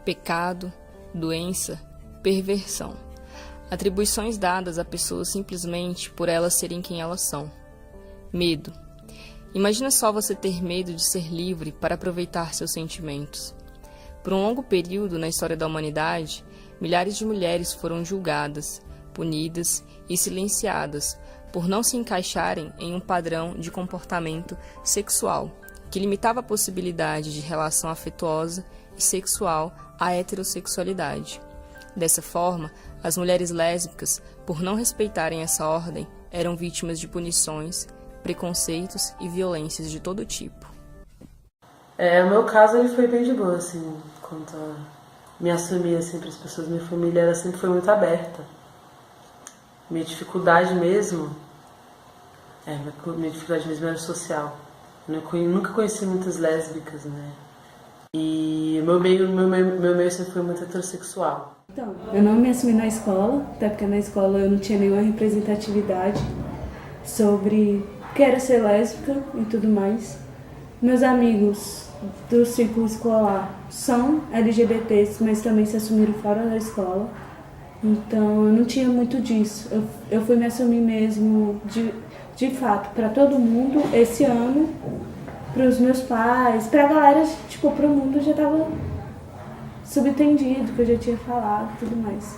pecado, doença, perversão. Atribuições dadas a pessoas simplesmente por elas serem quem elas são. Medo. Imagina só você ter medo de ser livre para aproveitar seus sentimentos. Por um longo período na história da humanidade, milhares de mulheres foram julgadas, punidas e silenciadas por não se encaixarem em um padrão de comportamento sexual que limitava a possibilidade de relação afetuosa e sexual à heterossexualidade. Dessa forma, as mulheres lésbicas, por não respeitarem essa ordem, eram vítimas de punições, preconceitos e violências de todo tipo. O meu caso ele foi bem de boa, assim, quanto a me assumir assim, para as pessoas. Minha família ela sempre foi muito aberta. Minha dificuldade mesmo era social. Eu nunca conheci muitas lésbicas, né? E meu meio sempre foi muito heterossexual. Então, eu não me assumi na escola, até porque na escola eu não tinha nenhuma representatividade sobre o que era ser lésbica e tudo mais. Meus amigos do círculo escolar são LGBTs, mas também se assumiram fora da escola. Então, eu não tinha muito disso. Eu fui me assumir mesmo de fato para todo mundo esse ano, para os meus pais, para a galera, tipo, para o mundo já estava subentendido, que eu já tinha falado e tudo mais.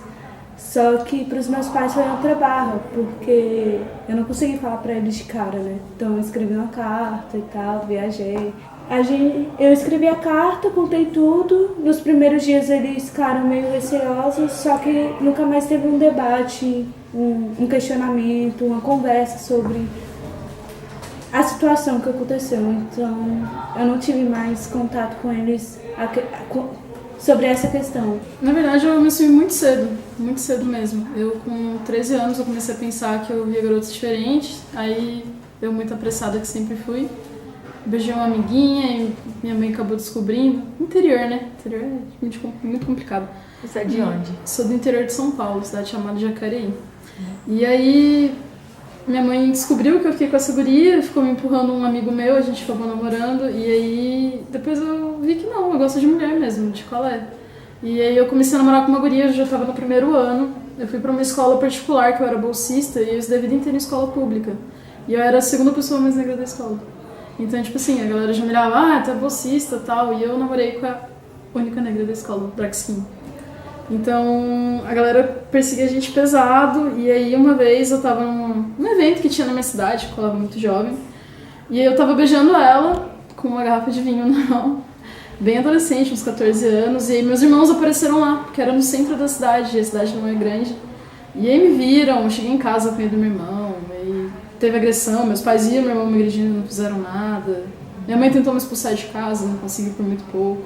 Só que para os meus pais foi outra barra, porque eu não consegui falar para eles de cara, né? Então eu escrevi uma carta e tal, viajei. Eu escrevi a carta, contei tudo. Nos primeiros dias eles ficaram meio receosos, só que nunca mais teve um debate, um questionamento, uma conversa sobre a situação que aconteceu. Então eu não tive mais contato com eles sobre essa questão. Na verdade, eu me assumi muito cedo mesmo. Eu, com 13 anos, eu comecei a pensar que eu via garotos diferentes, aí eu, muito apressada que sempre fui, beijei uma amiguinha e minha mãe acabou descobrindo. Interior, né? Interior é muito complicado. Você é de onde? Sou do interior de São Paulo, cidade chamada Jacareí. E aí, minha mãe descobriu que eu fiquei com essa guria, ficou me empurrando um amigo meu, a gente acabou namorando, e aí depois eu vi que não, eu gosto de mulher mesmo, de colé. E aí eu comecei a namorar com uma guria, eu já estava no primeiro ano, eu fui para uma escola particular, que eu era bolsista, e eu estudei a vida inteira em escola pública. E eu era a segunda pessoa mais negra da escola. Então, tipo assim, a galera já me olhava, tu é bolsista e tal, e eu namorei com a única negra da escola, dark skin. Então, a galera perseguia a gente pesado, e aí uma vez eu tava num evento que tinha na minha cidade, que eu era muito jovem, e aí eu tava beijando ela com uma garrafa de vinho na mão, bem adolescente, uns 14 anos, e aí meus irmãos apareceram lá, porque era no centro da cidade, e a cidade não é grande, e aí me viram, eu cheguei em casa com ele do meu irmão, e teve agressão, meus pais iam, meu irmão me agredindo, não fizeram nada, minha mãe tentou me expulsar de casa, não conseguiu por muito pouco.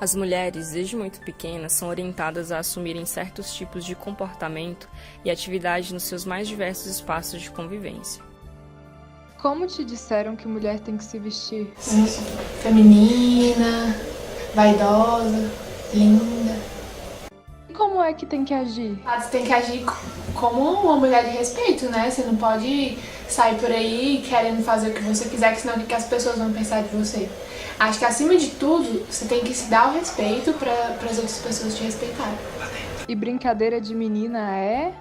As mulheres, desde muito pequenas, são orientadas a assumirem certos tipos de comportamento e atividade nos seus mais diversos espaços de convivência. Como te disseram que mulher tem que se vestir? Feminina, vaidosa, linda. E como é que tem que agir? Você tem que agir como uma mulher de respeito, né? Você não pode sair por aí querendo fazer o que você quiser, que senão o que as pessoas vão pensar de você. Acho que, acima de tudo, você tem que se dar o respeito para as outras pessoas te respeitarem. E brincadeira de menina é?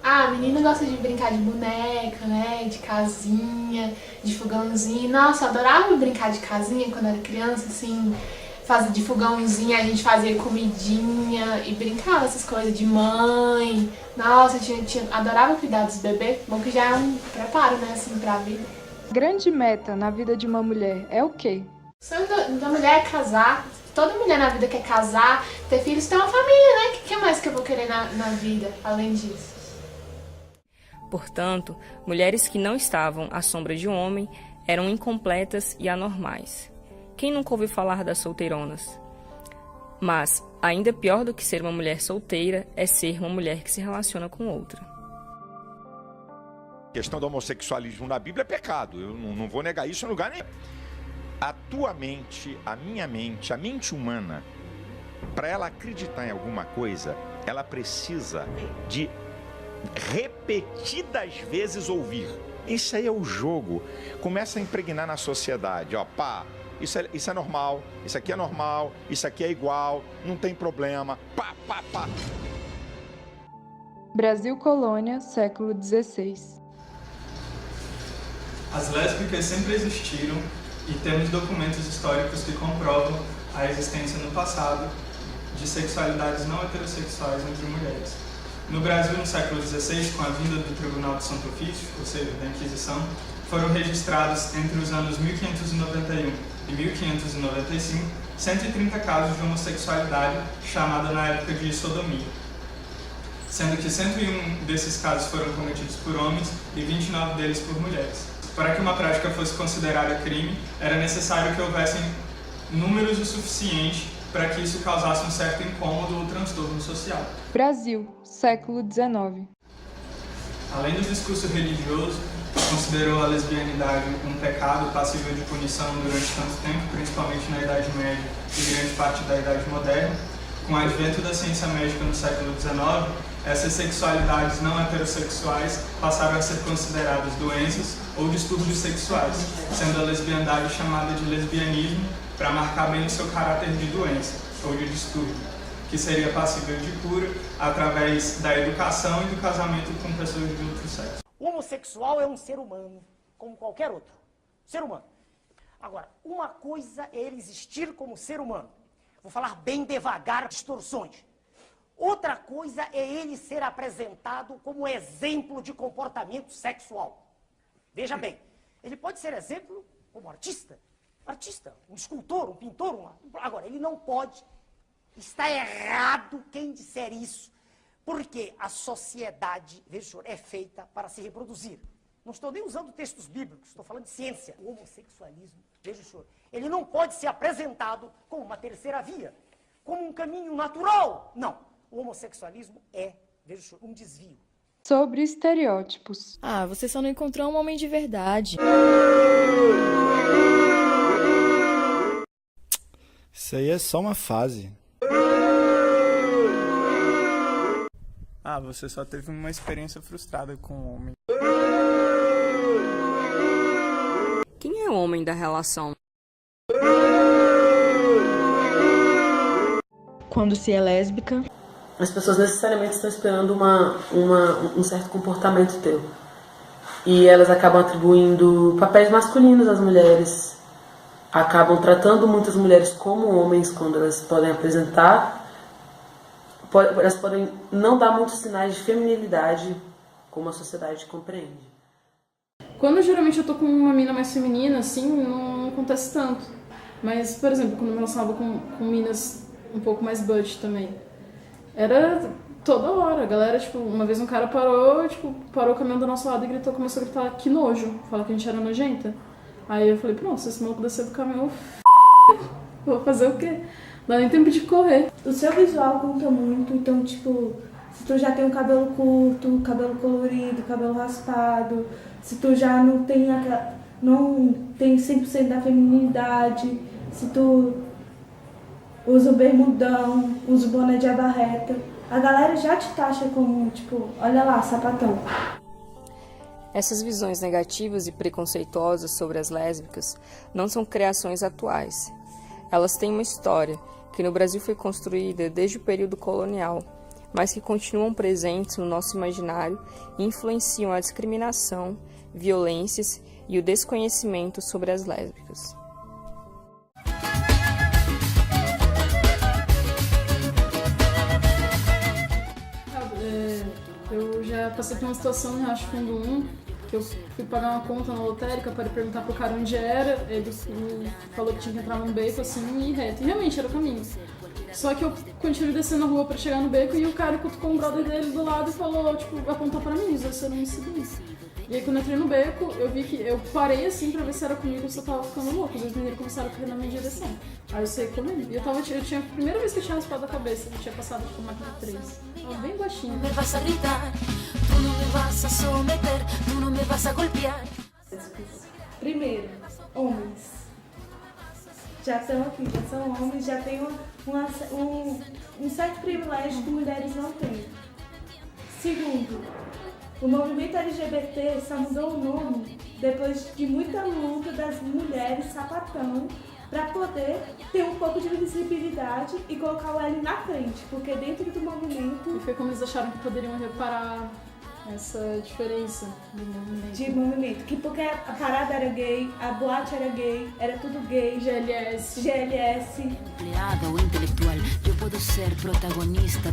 A menina gosta de brincar de boneca, né? De casinha, de fogãozinho. Nossa, eu adorava brincar de casinha quando era criança, assim. De fogãozinho, a gente fazia comidinha e brincava essas coisas de mãe. Nossa, adorava cuidar dos bebês. Bom que já é um preparo, né? Assim, pra vida. Grande meta na vida de uma mulher é o quê? O sonho da mulher é casar. Toda mulher na vida quer casar, ter filhos, ter uma família, né? O que mais que eu vou querer na vida, além disso? Portanto, mulheres que não estavam à sombra de um homem eram incompletas e anormais. Quem nunca ouviu falar das solteironas? Mas, ainda pior do que ser uma mulher solteira é ser uma mulher que se relaciona com outra. A questão do homossexualismo na Bíblia é pecado, eu não vou negar isso em lugar nenhum. A tua mente, a minha mente, a mente humana, para ela acreditar em alguma coisa, ela precisa de repetidas vezes ouvir. Isso aí é o jogo, começa a impregnar na sociedade, ó, pá, isso é normal, isso aqui é normal, isso aqui é igual, não tem problema. Pá, pá, pá. Brasil Colônia, século XVI. As lésbicas sempre existiram e temos documentos históricos que comprovam a existência no passado de sexualidades não heterossexuais entre mulheres. No Brasil, no século XVI, com a vinda do Tribunal de Santo Ofício, ou seja, da Inquisição, foram registrados entre os anos 1591 e 1595 130 casos de homossexualidade, chamada na época de sodomia, sendo que 101 desses casos foram cometidos por homens e 29 deles por mulheres. Para que uma prática fosse considerada crime, era necessário que houvessem números o suficiente para que isso causasse um certo incômodo ou transtorno social. Brasil, século XIX. Além do discurso religioso, que considerou a lesbianidade um pecado passível de punição durante tanto tempo, principalmente na Idade Média e grande parte da Idade Moderna, com o advento da ciência médica no século XIX, essas sexualidades não heterossexuais passaram a ser consideradas doenças ou distúrbios sexuais, sendo a lesbiandade chamada de lesbianismo para marcar bem o seu caráter de doença ou de distúrbio, que seria passível de cura através da educação e do casamento com pessoas de outro sexo. O homossexual é um ser humano, como qualquer outro. Ser humano. Agora, uma coisa é ele existir como ser humano. Vou falar bem devagar, distorções. Outra coisa é ele ser apresentado como exemplo de comportamento sexual. Veja bem, ele pode ser exemplo como artista, um escultor, um pintor, agora, ele não pode. Está errado quem disser isso, porque a sociedade, veja, senhor, é feita para se reproduzir. Não estou nem usando textos bíblicos, estou falando de ciência. O homossexualismo, veja, senhor, ele não pode ser apresentado como uma terceira via, como um caminho natural. Não, o homossexualismo é, veja, senhor, um desvio. Sobre estereótipos. Você só não encontrou um homem de verdade. Isso aí é só uma fase. Você só teve uma experiência frustrada com o homem. Quem é o homem da relação? Quando se é lésbica. As pessoas necessariamente estão esperando um certo comportamento teu. E elas acabam atribuindo papéis masculinos às mulheres. Acabam tratando muitas mulheres como homens quando elas podem apresentar. Elas podem não dar muitos sinais de feminilidade como a sociedade compreende. Quando geralmente eu tô com uma mina mais feminina, assim, não acontece tanto. Mas, por exemplo, quando eu me relacionava com minas um pouco mais butch também, era toda hora. A galera, uma vez um cara parou o caminhão do nosso lado e começou a gritar, que nojo, fala que a gente era nojenta. Aí eu falei, pronto, se esse maluco descer do caminhão, vou fazer o quê? Não dá nem tempo de correr. O seu visual conta muito, então, se tu já tem um cabelo curto, cabelo colorido, cabelo raspado, se tu já não tem 100% da feminilidade, se tu usa o bermudão, usa o boné de aba reta, a galera já te taxa como, olha lá, sapatão. Essas visões negativas e preconceituosas sobre as lésbicas não são criações atuais. Elas têm uma história que no Brasil foi construída desde o período colonial, mas que continuam presentes no nosso imaginário e influenciam a discriminação, violências e o desconhecimento sobre as lésbicas. Eu já passei por uma situação em Riacho Fundo 1, que eu fui pagar uma conta na lotérica para perguntar pro cara onde era, ele falou que tinha que entrar num beco assim e ir reto, e realmente era o caminho. Só que eu continuei descendo a rua para chegar no beco e o cara cutucou um brother dele do lado e falou, apontou para mim, você não me seguiu. E aí quando eu entrei no beco, eu vi que eu parei assim pra ver se era comigo ou se eu tava ficando louco. Os dois meninos começaram a correr na minha direção. Aí eu saí correndo. E eu tinha a primeira vez que eu tinha raspado a cabeça, eu tinha passado máquina 3. Tava bem baixinho. Primeiro, homens. Já estão aqui, já são homens, já tem um certo privilégio que mulheres não têm. Segundo, o movimento LGBT só mudou o nome depois de muita luta das mulheres sapatão para poder ter um pouco de visibilidade e colocar o L na frente, porque dentro do movimento... E foi como eles acharam que poderiam reparar essa diferença do movimento. De movimento, que porque a parada era gay, a boate era gay, era tudo gay, GLS.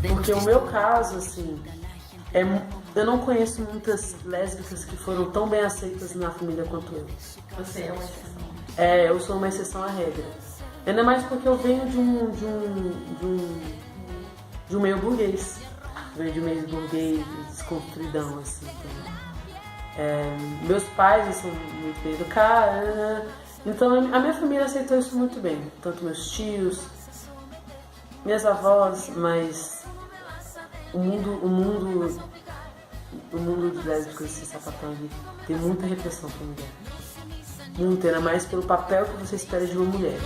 Porque o meu caso, assim, eu não conheço muitas lésbicas que foram tão bem aceitas na família quanto eu. Você é uma exceção. Eu sou uma exceção à regra. Ainda mais porque eu venho de um meio burguês. Venho de um meio burguês desconstruidão, assim. Então, meus pais são muito bem educados, então a minha família aceitou isso muito bem. Tanto meus tios, minhas avós, mas o mundo de lésbicas e sapatão tem muita repressão pra mulher. Muito, ainda mais pelo papel que você espera de uma mulher.